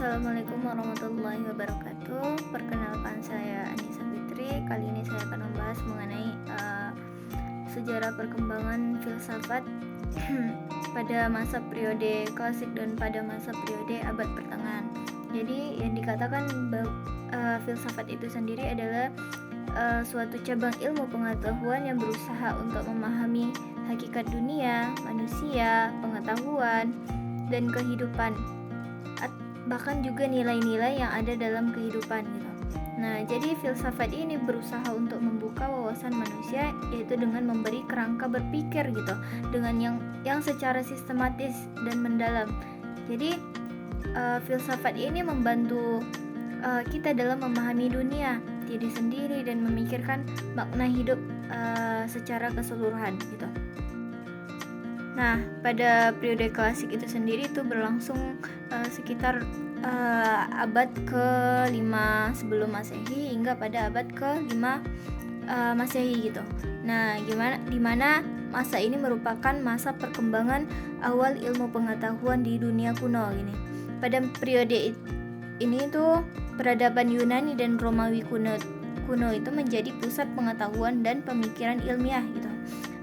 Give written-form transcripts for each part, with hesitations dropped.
Assalamualaikum warahmatullahi wabarakatuh. Perkenalkan, saya Anissa Fitri. Kali ini saya akan membahas mengenai sejarah perkembangan filsafat pada masa periode klasik dan pada masa periode abad pertengahan. Jadi yang dikatakan filsafat itu sendiri adalah suatu cabang ilmu pengetahuan yang berusaha untuk memahami hakikat dunia, manusia, pengetahuan, dan kehidupan, bahkan juga nilai-nilai yang ada dalam kehidupan gitu. Nah, jadi filsafat ini berusaha untuk membuka wawasan manusia, yaitu dengan memberi kerangka berpikir gitu, dengan yang secara sistematis dan mendalam. Jadi filsafat ini membantu kita dalam memahami dunia, diri sendiri, dan memikirkan makna hidup secara keseluruhan gitu. Nah, pada periode klasik itu sendiri itu berlangsung sekitar abad ke-5 sebelum Masehi hingga pada abad ke-5 Masehi gitu. Nah, dimana masa ini merupakan masa perkembangan awal ilmu pengetahuan di dunia kuno gini. Pada periode ini tuh peradaban Yunani dan Romawi kuno itu menjadi pusat pengetahuan dan pemikiran ilmiah gitu.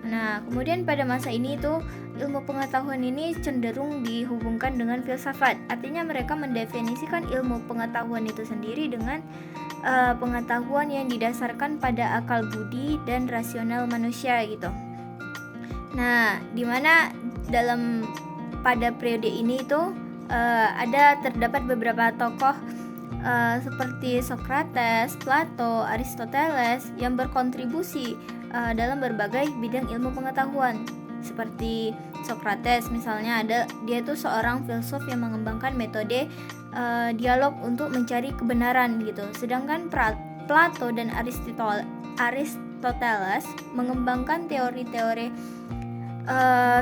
Nah, kemudian pada masa ini itu ilmu pengetahuan ini cenderung dihubungkan dengan filsafat. Artinya mereka mendefinisikan ilmu pengetahuan itu sendiri dengan pengetahuan yang didasarkan pada akal budi dan rasional manusia gitu. Nah, dimana pada periode ini itu terdapat beberapa tokoh seperti Socrates, Plato, Aristoteles yang berkontribusi dalam berbagai bidang ilmu pengetahuan. Seperti Socrates misalnya, dia itu seorang filsuf yang mengembangkan metode dialog untuk mencari kebenaran gitu. Sedangkan Plato dan Aristoteles mengembangkan teori-teori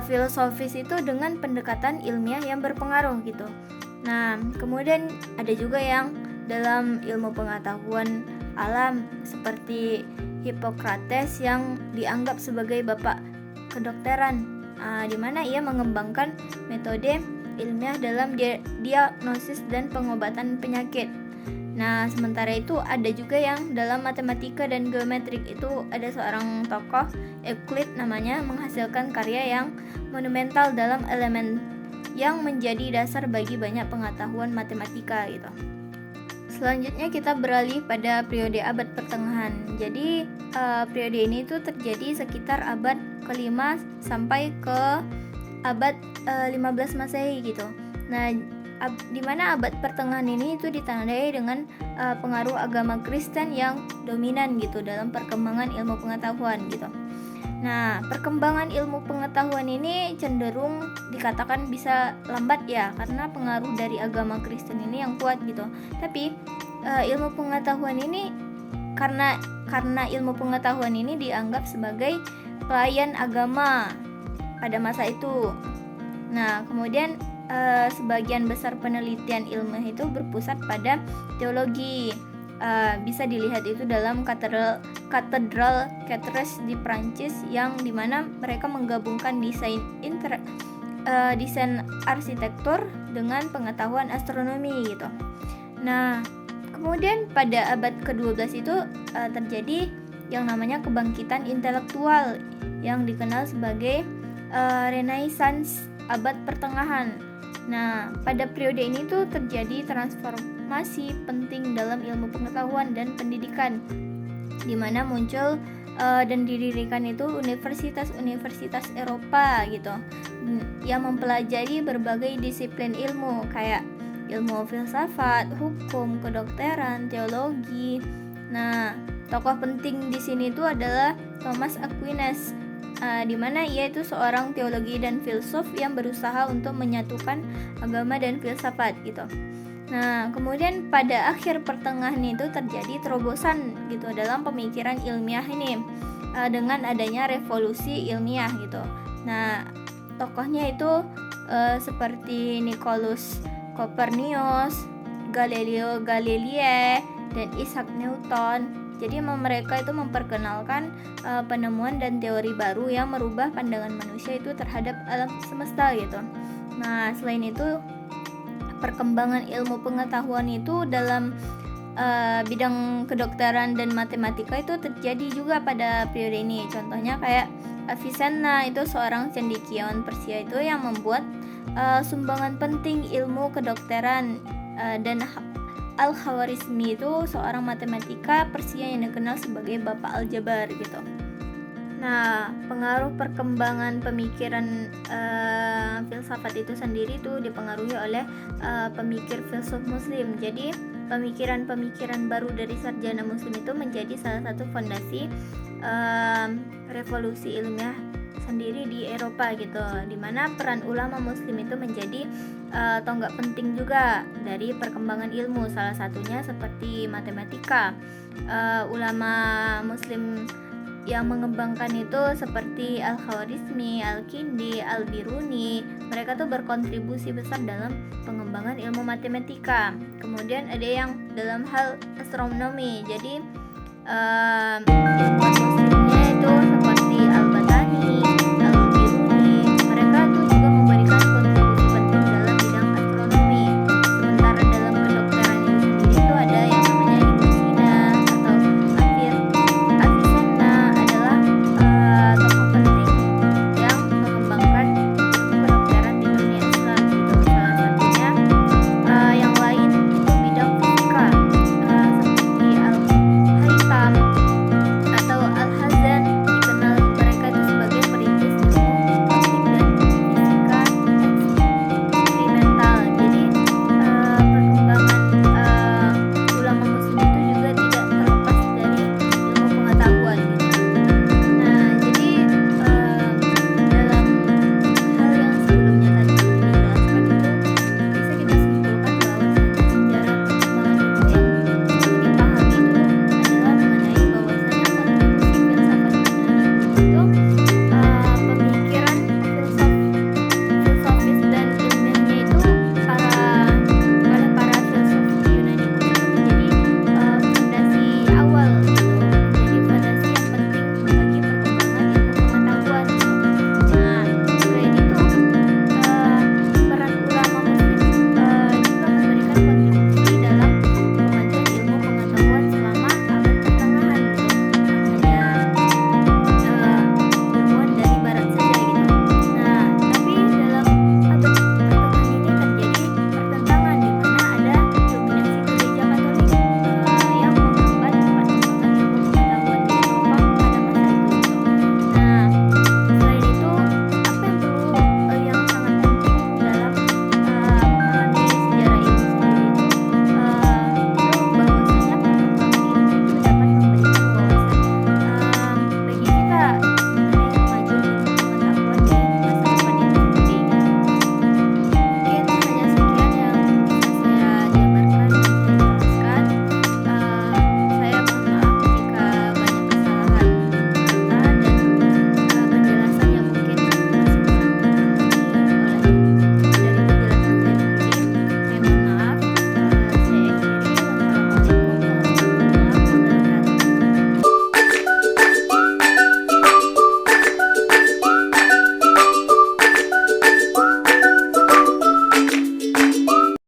filosofis itu dengan pendekatan ilmiah yang berpengaruh gitu. Nah, kemudian ada juga yang dalam ilmu pengetahuan alam seperti Hippocrates yang dianggap sebagai bapak kedokteran, di mana ia mengembangkan metode ilmiah dalam diagnosis dan pengobatan penyakit. Nah, sementara itu ada juga yang dalam matematika dan geometrik itu ada seorang tokoh Euclid namanya, menghasilkan karya yang monumental dalam elemen yang menjadi dasar bagi banyak pengetahuan matematika gitu. Selanjutnya kita beralih pada periode abad pertengahan. Jadi periode ini itu terjadi sekitar abad ke-5 sampai ke abad 15 Masehi gitu. Nah, di mana abad pertengahan ini itu ditandai dengan pengaruh agama Kristen yang dominan gitu dalam perkembangan ilmu pengetahuan gitu. Nah, perkembangan ilmu pengetahuan ini cenderung dikatakan bisa lambat ya, karena pengaruh dari agama Kristen ini yang kuat gitu. Tapi ilmu pengetahuan ini karena ilmu pengetahuan ini dianggap sebagai pelayan agama pada masa itu. Nah, kemudian sebagian besar penelitian ilmiah itu berpusat pada teologi. Bisa dilihat itu dalam katedral Chartres di Prancis, yang dimana mereka menggabungkan desain arsitektur dengan pengetahuan astronomi gitu. Nah, kemudian pada abad ke-12 itu terjadi yang namanya kebangkitan intelektual yang dikenal sebagai Renaissance abad pertengahan. Nah, pada periode ini tuh terjadi transformasi penting dalam ilmu pengetahuan dan pendidikan, di mana muncul dan didirikan itu universitas-universitas Eropa gitu, yang mempelajari berbagai disiplin ilmu kayak ilmu filsafat, hukum, kedokteran, teologi. Nah, tokoh penting di sini itu adalah Thomas Aquinas, di mana ia itu seorang teologi dan filsuf yang berusaha untuk menyatukan agama dan filsafat gitu. Nah, kemudian pada akhir pertengahan itu terjadi terobosan gitu dalam pemikiran ilmiah ini dengan adanya revolusi ilmiah gitu. Nah, tokohnya itu seperti Nicolaus Copernicus, Galileo Galilei, dan Isaac Newton. Jadi mereka itu memperkenalkan penemuan dan teori baru yang merubah pandangan manusia itu terhadap alam semesta gitu. Nah, selain itu perkembangan ilmu pengetahuan itu dalam bidang kedokteran dan matematika itu terjadi juga pada periode ini. Contohnya kayak Avicenna, itu seorang cendekiawan Persia itu yang membuat sumbangan penting ilmu kedokteran, dan Al-Khwarizmi itu seorang matematika Persia yang dikenal sebagai Bapak Aljabar gitu. Nah, pengaruh perkembangan pemikiran filsafat itu sendiri tuh dipengaruhi oleh pemikir filsuf muslim. Jadi pemikiran-pemikiran baru dari sarjana muslim itu menjadi salah satu fondasi revolusi ilmiah sendiri di Eropa gitu, dimana peran ulama muslim itu menjadi tonggak penting juga dari perkembangan ilmu. Salah satunya seperti matematika, ulama muslim yang mengembangkan itu seperti Al-Khwarizmi, Al-Kindi, Al-Biruni. Mereka tuh berkontribusi besar dalam pengembangan ilmu matematika. Kemudian ada yang dalam hal astronomi. Jadi ilmuwan muslimnya itu